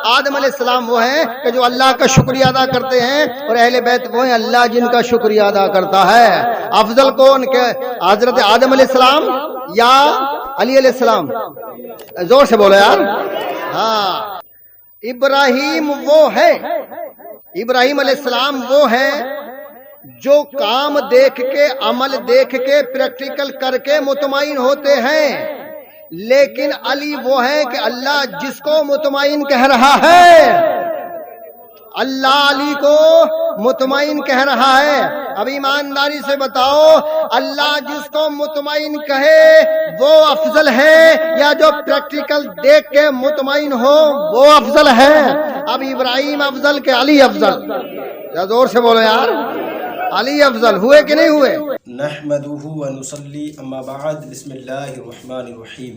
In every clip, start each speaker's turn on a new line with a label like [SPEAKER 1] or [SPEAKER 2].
[SPEAKER 1] آدم علیہ السلام وہ ہیں کہ جو اللہ کا شکریہ ادا کرتے ہیں، اور اہل بیت وہ ہیں اللہ جن کا شکریہ ادا کرتا ہے۔ افضل کون کہ حضرت آدم علیہ السلام یا علی علیہ السلام؟ زور سے بولو یار۔ ہاں، ابراہیم وہ ہے، ابراہیم علیہ السلام وہ ہے جو کام دیکھ کے، عمل دیکھ کے، پریکٹیکل کر کے مطمئن ہوتے ہیں، لیکن علی وہ ہے کہ اللہ جس کو مطمئن کہہ رہا ہے، اللہ علی کو مطمئن کہہ رہا ہے۔ اب ایمانداری سے بتاؤ، اللہ جس کو مطمئن کہے وہ افضل ہے، یا جو پریکٹیکل دیکھ کے مطمئن ہو وہ افضل ہے؟ اب ابراہیم افضل کہ علی افضل؟ یا زور سے بولو یار، علی افضل ہوئے کہ نہیں ہوئے؟
[SPEAKER 2] نحمدہ ونصلی اما بعد، بسم اللہ الرحمن الرحیم۔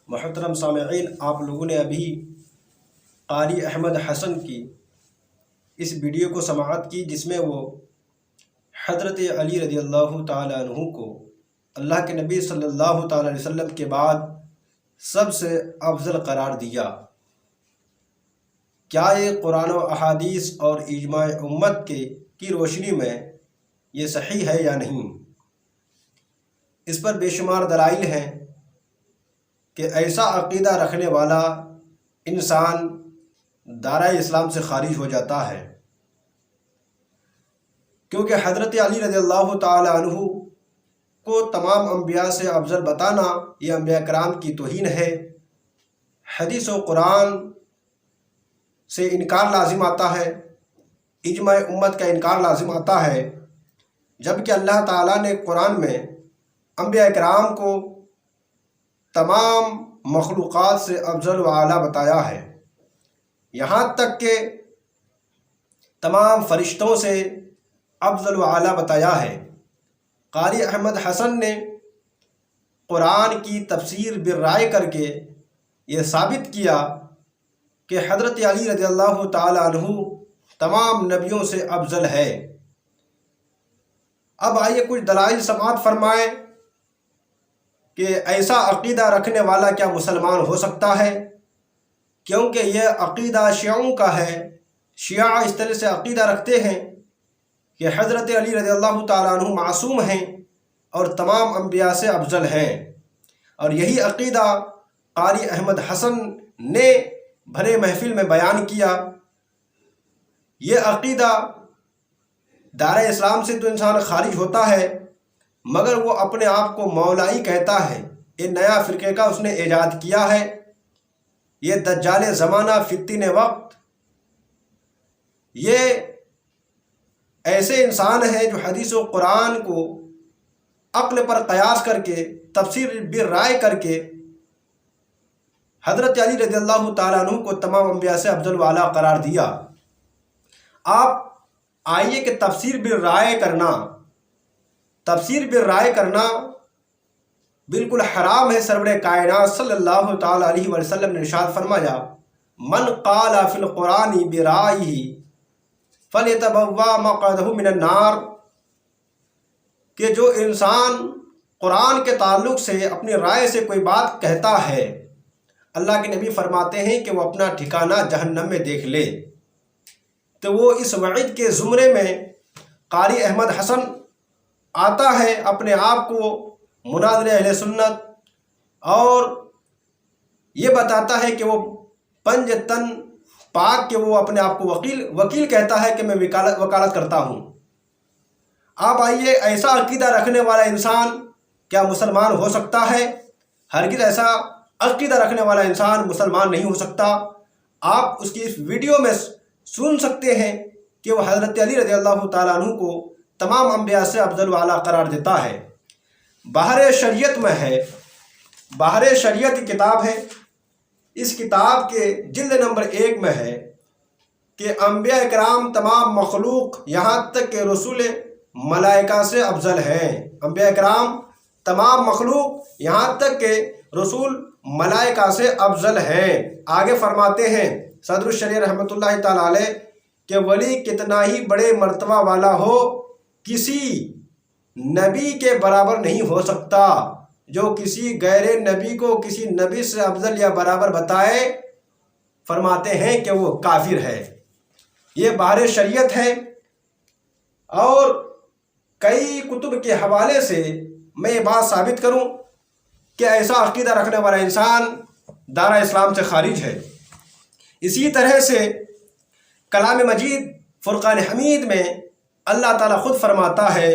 [SPEAKER 2] محترم سامعین، آپ لوگوں نے ابھی قاری احمد حسن کی اس ویڈیو کو سماعت کی، جس میں وہ حضرت علی رضی اللہ تعالیٰ عنہ کو اللہ کے نبی صلی اللہ تعالیٰ علیہ وسلم کے بعد سب سے افضل قرار دیا۔ کیا یہ قرآن و احادیث اور اجماع امت کی روشنی میں یہ صحیح ہے یا نہیں؟ اس پر بے شمار دلائل ہیں کہ ایسا عقیدہ رکھنے والا انسان دائرۂ اسلام سے خارج ہو جاتا ہے، کیونکہ حضرت علی رضی اللہ تعالی عنہ کو تمام انبیاء سے افضل بتانا یہ انبیاء کرام کی توہین ہے۔ حدیث و قرآن سے انکار لازم آتا ہے، اجماع امت کا انکار لازم آتا ہے، جبکہ اللہ تعالیٰ نے قرآن میں انبیاء کرام کو تمام مخلوقات سے افضل و اعلیٰ بتایا ہے، یہاں تک کہ تمام فرشتوں سے افضل و اعلیٰ بتایا ہے۔ قاری احمد حسن نے قرآن کی تفسیر بالرائے کر کے یہ ثابت کیا کہ حضرت علی رضی اللہ تعالی عنہ تمام نبیوں سے افضل ہے۔ اب آئیے کچھ دلائل سماعت فرمائیں کہ ایسا عقیدہ رکھنے والا کیا مسلمان ہو سکتا ہے، کیونکہ یہ عقیدہ شیعوں کا ہے۔ شیعہ اس طرح سے عقیدہ رکھتے ہیں کہ حضرت علی رضی اللہ تعالیٰ عنہ معصوم ہیں اور تمام انبیاء سے افضل ہیں، اور یہی عقیدہ قاری احمد حسن نے بھرے محفل میں بیان کیا۔ یہ عقیدہ دائرۂ اسلام سے تو انسان خارج ہوتا ہے، مگر وہ اپنے آپ کو مولائی کہتا ہے۔ یہ نیا فرقے کا اس نے ایجاد کیا ہے۔ یہ دجال زمانہ، فتنہ وقت، یہ ایسے انسان ہیں جو حدیث و قرآن کو عقل پر قیاس کر کے، تفسیر بالرائے کر کے حضرت علی رضی اللہ تعالیٰ عنہ کو تمام انبیاء سے افضل و اعلیٰ قرار دیا۔ آپ آئیے کہ تفسیر بالرائے کرنا بالکل حرام ہے۔ سرور کائنات صلی اللہ تعالیٰ علیہ وسلم نے ارشاد فرمایا، من قال فی القرآن برائہ فلیتبوأ مقعدہ من النار، کہ جو انسان قرآن کے تعلق سے اپنی رائے سے کوئی بات کہتا ہے، اللہ کے نبی فرماتے ہیں کہ وہ اپنا ٹھکانہ جہنم میں دیکھ لے۔ تو وہ اس وعید کے زمرے میں قاری احمد حسن آتا ہے، اپنے آپ کو مناظر اہل سنت، اور یہ بتاتا ہے کہ وہ پنج تن پاک کے وہ اپنے آپ کو وکیل کہتا ہے کہ میں وکالت کرتا ہوں۔ آپ آئیے، ایسا عقیدہ رکھنے والا انسان کیا مسلمان ہو سکتا ہے؟ ہرگز ایسا عقیدہ رکھنے والا انسان مسلمان نہیں ہو سکتا۔ آپ اس کی اس ویڈیو میں سن سکتے ہیں کہ وہ حضرت علی رضی اللہ تعالیٰ عنہ کو تمام انبیاء سے افضل و اعلیٰ قرار دیتا ہے۔ بحر شریعت میں ہے، بحر شریعت کی کتاب ہے، اس کتاب کے جلد نمبر 1 میں ہے کہ انبیاء کرام تمام مخلوق یہاں تک کہ رسول ملائکہ سے افضل ہیں۔ انبیاء کرام تمام مخلوق یہاں تک کہ رسول ملائکہ سے افضل ہیں۔ آگے فرماتے ہیں صدر الشریعہ رحمۃ اللہ تعالیٰ علیہ کہ ولی کتنا ہی بڑے مرتبہ والا ہو، کسی نبی کے برابر نہیں ہو سکتا۔ جو کسی غیر نبی کو کسی نبی سے افضل یا برابر بتائے فرماتے ہیں کہ وہ کافر ہے۔ یہ باہر شریعت ہے، اور کئی کتب کے حوالے سے میں یہ بات ثابت کروں کہ ایسا عقیدہ رکھنے والا انسان دائرہ اسلام سے خارج ہے۔ اسی طرح سے کلام مجید فرقان حمید میں اللہ تعالیٰ خود فرماتا ہے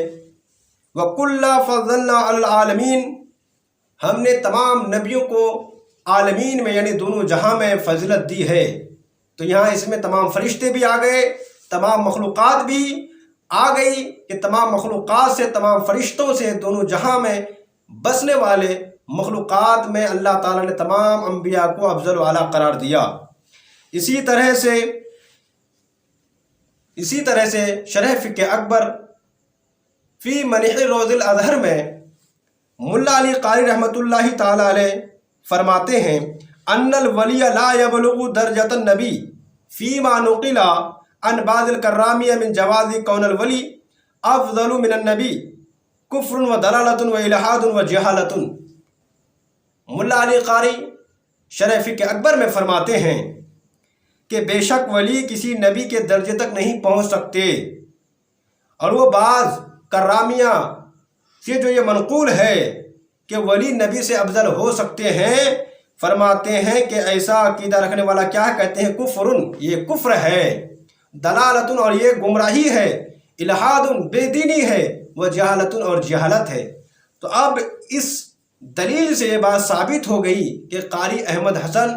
[SPEAKER 2] وَكُلًّا فَضَّلْنَا عَلَى الْعَالَمِينَ، ہم نے تمام نبیوں کو عالمین میں یعنی دونوں جہاں میں فضیلت دی ہے۔ تو یہاں اس میں تمام فرشتے بھی آ گئے، تمام مخلوقات بھی آ گئی کہ تمام مخلوقات سے، تمام فرشتوں سے، دونوں جہاں میں بسنے والے مخلوقات میں اللہ تعالیٰ نے تمام انبیاء کو افضل و اعلیٰ قرار دیا۔ اسی طرح سے شرح فقہ اکبر فی منح روض الازہر میں ملا علی قاری رحمۃ اللہ تعالی علیہ فرماتے ہیں ان الولی لا یبلغ درجۃ النبی فیما نقل عن بعض الکرامیہ من جواز کون الولی افضل من النبی کفر و دلالت و الحاد و جہالت۔ ملا علی قاری شرح فقہ اکبر میں فرماتے ہیں کہ بے شک ولی کسی نبی کے درجے تک نہیں پہنچ سکتے، اور وہ بعض کرامیہ سے جو یہ منقول ہے کہ ولی نبی سے افضل ہو سکتے ہیں، فرماتے ہیں کہ ایسا عقیدہ رکھنے والا کیا کہتے ہیں؟ کفرن، یہ کفر ہے، دلالتن، اور یہ گمراہی ہے، الحادن، بے دینی ہے، وہ جہالتن، اور جہالت ہے۔ تو اب اس دلیل سے یہ بات ثابت ہو گئی کہ قاری احمد حسن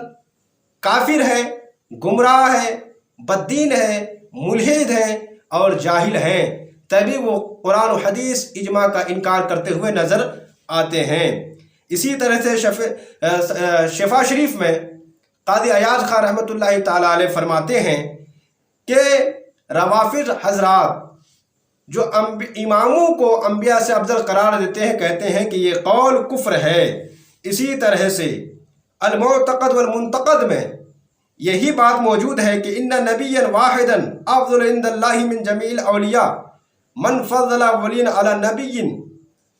[SPEAKER 2] کافر ہے، گمراہ ہے، بددین ہے، ملحد ہے اور جاہل ہیں، تبھی وہ قرآن و حدیث اجماع کا انکار کرتے ہوئے نظر آتے ہیں۔ اسی طرح سے شفا شریف میں قاضی ایاز خان رحمۃ اللہ تعالی علیہ فرماتے ہیں کہ روافض حضرات جو اماموں کو انبیاء سے افضل قرار دیتے ہیں، کہتے ہیں کہ یہ قول کفر ہے۔ اسی طرح سے المعتقد والمنتقد میں یہی بات موجود ہے کہ ان نبیا واحدا افضل عند اللہ من جمیع الاولیاء من فضل ولین علی نبی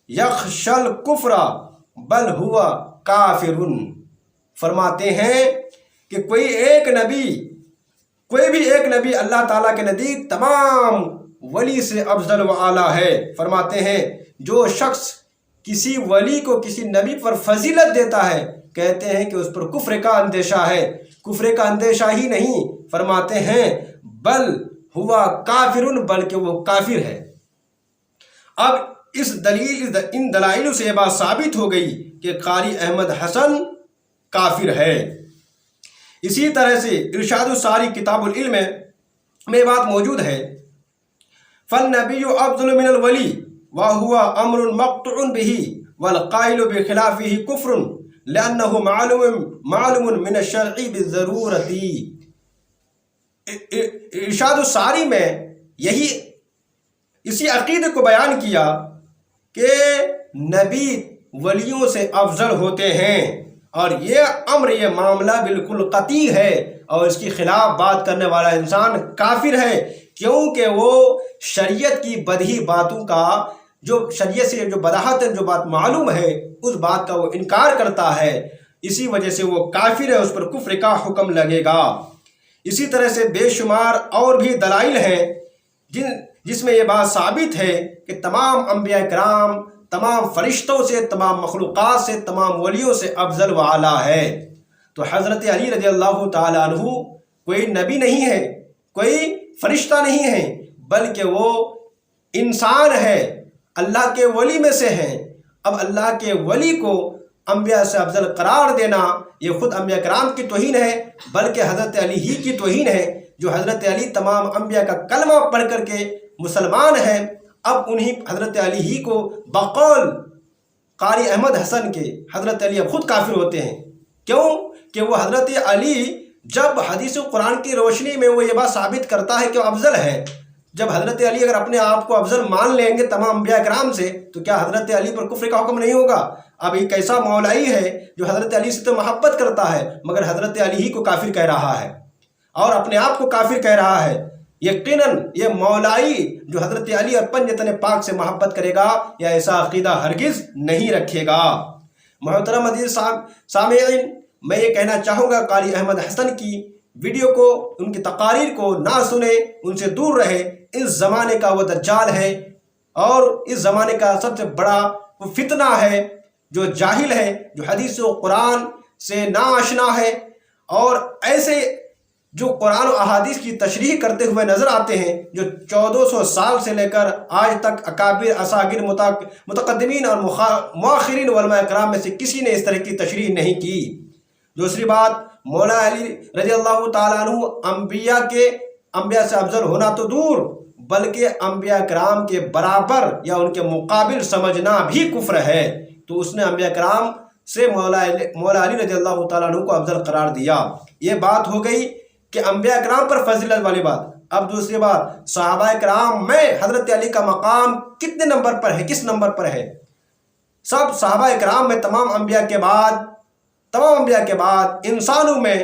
[SPEAKER 2] یخشی الکفر بل ہوا کافر۔ فرماتے ہیں کہ کوئی بھی ایک نبی اللہ تعالیٰ کے نزدیک تمام ولی سے افضل و اعلیٰ ہے۔ فرماتے ہیں جو شخص کسی ولی کو کسی نبی پر فضیلت دیتا ہے، کہتے ہیں کہ اس پر کفر کا اندیشہ ہے۔ کفر کا اندیشہ ہی نہیں، فرماتے ہیں بل ہوا کافر، بلکہ وہ کافر ہے۔ اب ان دلائل سے یہ بات ثابت ہو گئی کہ قاری احمد حسن کافر ہے۔ اسی طرح سے ارشاد الساری کتاب العلم میں بات موجود ہے فالنبی افضل من الولی وهو امر مقطوع به والقائل بخلافه کفر لانه معلوم من الشرع بالضرورت۔ ارشاد الساری میں اسی عقیدے کو بیان کیا کہ نبی ولیوں سے افضل ہوتے ہیں، اور یہ معاملہ بالکل قطعی ہے، اور اس کی خلاف بات کرنے والا انسان کافر ہے، کیونکہ وہ شریعت کی بدہی باتوں کا، جو شریعت سے جو بداحت جو بات معلوم ہے، اس بات کا وہ انکار کرتا ہے، اسی وجہ سے وہ کافر ہے، اس پر کفر کا حکم لگے گا۔ اسی طرح سے بے شمار اور بھی دلائل ہیں جس میں یہ بات ثابت ہے کہ تمام انبیاء کرام تمام فرشتوں سے، تمام مخلوقات سے، تمام ولیوں سے افضل و اعلیٰ ہے۔ تو حضرت علی رضی اللہ تعالیٰ عنہ کوئی نبی نہیں ہے، کوئی فرشتہ نہیں ہے، بلکہ وہ انسان ہے، اللہ کے ولی میں سے ہیں۔ اب اللہ کے ولی کو انبیاء سے افضل قرار دینا یہ خود انبیاء کرام کی توہین ہے، بلکہ حضرت علی ہی کی توہین ہے، جو حضرت علی تمام انبیاء کا کلمہ پڑھ کر کے مسلمان ہیں۔ اب انہی حضرت علی ہی کو بقول قاری احمد حسن کے حضرت علی اب خود کافر ہوتے ہیں۔ کیوں کہ وہ حضرت علی جب حدیث و قرآن کی روشنی میں وہ یہ بات ثابت کرتا ہے کہ وہ افضل ہے، جب حضرت علی اگر اپنے آپ کو افضل مان لیں گے تمام انبیاء کرام سے، تو کیا حضرت علی پر کفر کا حکم نہیں ہوگا؟ اب ایک ایسا مولائی ہے جو حضرت علی سے تو محبت کرتا ہے، مگر حضرت علی ہی کو کافر کہہ رہا ہے اور اپنے آپ کو کافر کہہ رہا ہے۔ یقیناً یہ مولائی جو حضرت علی اور پنجتن پاک سے محبت کرے گا یا ایسا عقیدہ ہرگز نہیں رکھے گا۔ محترم عزیز سامعین، میں یہ کہنا چاہوں گا قاری احمد حسن کی ویڈیو کو، ان کی تقاریر کو نہ سنے، ان سے دور رہے۔ اس زمانے کا وہ دجال ہے، اور اس زمانے کا سب سے بڑا وہ فتنہ ہے، جو جاہل ہے، جو حدیث و قرآن سے ناآشنا ہے، اور ایسے جو قرآن و احادیث کی تشریح کرتے ہوئے نظر آتے ہیں، جو 1400 سال سے لے کر آج تک اکابر، اساگر، متقدمین اور مؤخرین علماء اکرام میں سے کسی نے اس طرح کی تشریح نہیں کی۔ دوسری بات، مولا علی رضی اللہ تعالیٰ عنہ انبیاء سے افضل ہونا تو دور، بلکہ انبیاء کرام کے برابر یا ان کے مقابل سمجھنا بھی کفر ہے۔ تو اس نے انبیاء کرام سے مولا علی رضی اللہ تعالیٰ عنہ کو افضل قرار دیا۔ یہ بات ہو گئی کہ انبیاء کرام پر فضیلت والی بات۔ اب دوسری بات، صحابہ کرام میں حضرت علی کا مقام کتنے نمبر پر ہے، کس نمبر پر ہے؟ سب صحابہ کرام میں تمام انبیاء کے بعد انسانوں میں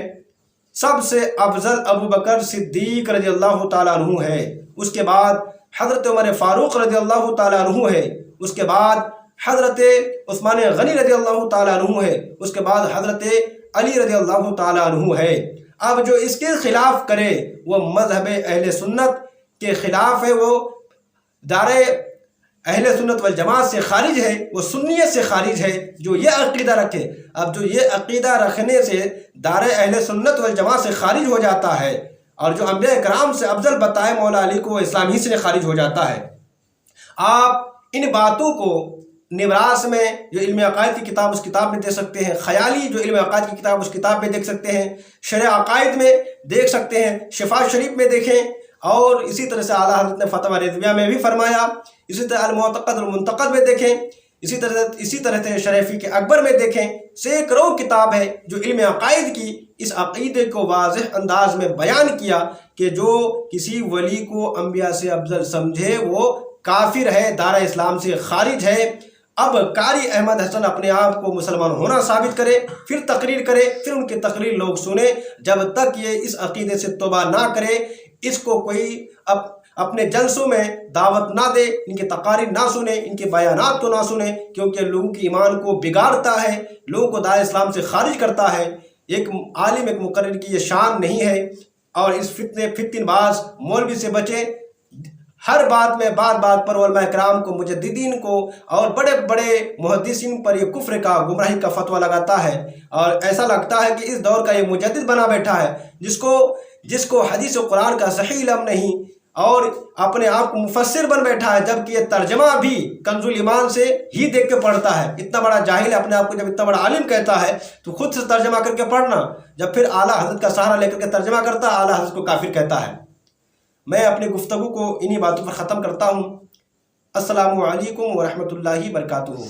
[SPEAKER 2] سب سے افضل ابو بکر صدیق رضی اللہ تعالیٰ عنہ ہے۔ اس کے بعد حضرت عمر فاروق رضی اللہ تعالیٰ عنہ ہے۔ اس کے بعد حضرت عثمان غنی رضی اللہ تعالیٰ عنہ ہے۔ اس کے بعد حضرت علی رضی اللہ تعالیٰ عنہ ہے۔ اب جو اس کے خلاف کرے وہ مذہب اہل سنت کے خلاف ہے، وہ دار اہل سنت والجماعت سے خارج ہے، وہ سنیت سے خارج ہے جو یہ عقیدہ رکھے۔ اب جو یہ عقیدہ رکھنے سے دار اہل سنت والجماعت سے خارج ہو جاتا ہے، اور جو انبیاء کرام سے افضل بتائے مولا علی کو، وہ اسلام ہی سے خارج ہو جاتا ہے۔ آپ ان باتوں کو نبراس میں جو علم عقائد کی کتاب اس کتاب میں دیکھ سکتے ہیں، خیالی جو علم عقائد کی کتاب اس کتاب میں دیکھ سکتے ہیں، شرح عقائد میں دیکھ سکتے ہیں، شفا شریف میں دیکھیں، اور اسی طرح سے اعلیٰ حضرت نے فتویٰ رضویہ میں بھی فرمایا، اسی طرح المعتقد المنتقد میں دیکھیں، اسی طرح سے شرح فقہ اکبر میں دیکھیں۔ سینکڑوں کتاب ہے جو علم عقائد کی اس عقیدے کو واضح انداز میں بیان کیا کہ جو کسی ولی کو انبیاء سے افضل سمجھے وہ کافر ہے، دائرہ اسلام سے خارج ہے۔ اب قاری احمد حسن اپنے آپ کو مسلمان ہونا ثابت کرے، پھر تقریر کرے، پھر ان کی تقریر لوگ سنیں۔ جب تک یہ اس عقیدے سے توبہ نہ کرے، اس کو کوئی اپنے جلسوں میں دعوت نہ دے، ان کی تقاریر نہ سنیں، ان کے بیانات کو نہ سنیں، کیونکہ لوگوں کی ایمان کو بگاڑتا ہے، لوگوں کو دائرہ اسلام سے خارج کرتا ہے۔ ایک عالم، ایک مقرر کی یہ شان نہیں ہے، اور اس فتن باز مولوی سے بچیں۔ ہر بات میں بات پر علماء کرام کو، مجددین کو اور بڑے بڑے محدثین پر یہ کفر کا، گمراہی کا فتویٰ لگاتا ہے، اور ایسا لگتا ہے کہ اس دور کا یہ مجدد بنا بیٹھا ہے، جس کو حدیث و قرآن کا صحیح علم نہیں، اور اپنے آپ کو مفسر بن بیٹھا ہے، جبکہ یہ ترجمہ بھی کنز الایمان سے ہی دیکھ کے پڑھتا ہے۔ اتنا بڑا جاہل ہے، اپنے آپ کو جب اتنا بڑا عالم کہتا ہے تو خود سے ترجمہ کر کے پڑھنا، جب پھر اعلیٰ حضرت کا سہارا لے کر کے ترجمہ کرتا ہے، اعلیٰ حضرت کو کافر کہتا ہے۔ میں اپنی گفتگو کو انہی باتوں پر ختم کرتا ہوں۔ السلام علیکم ورحمۃ اللہ وبرکاتہ۔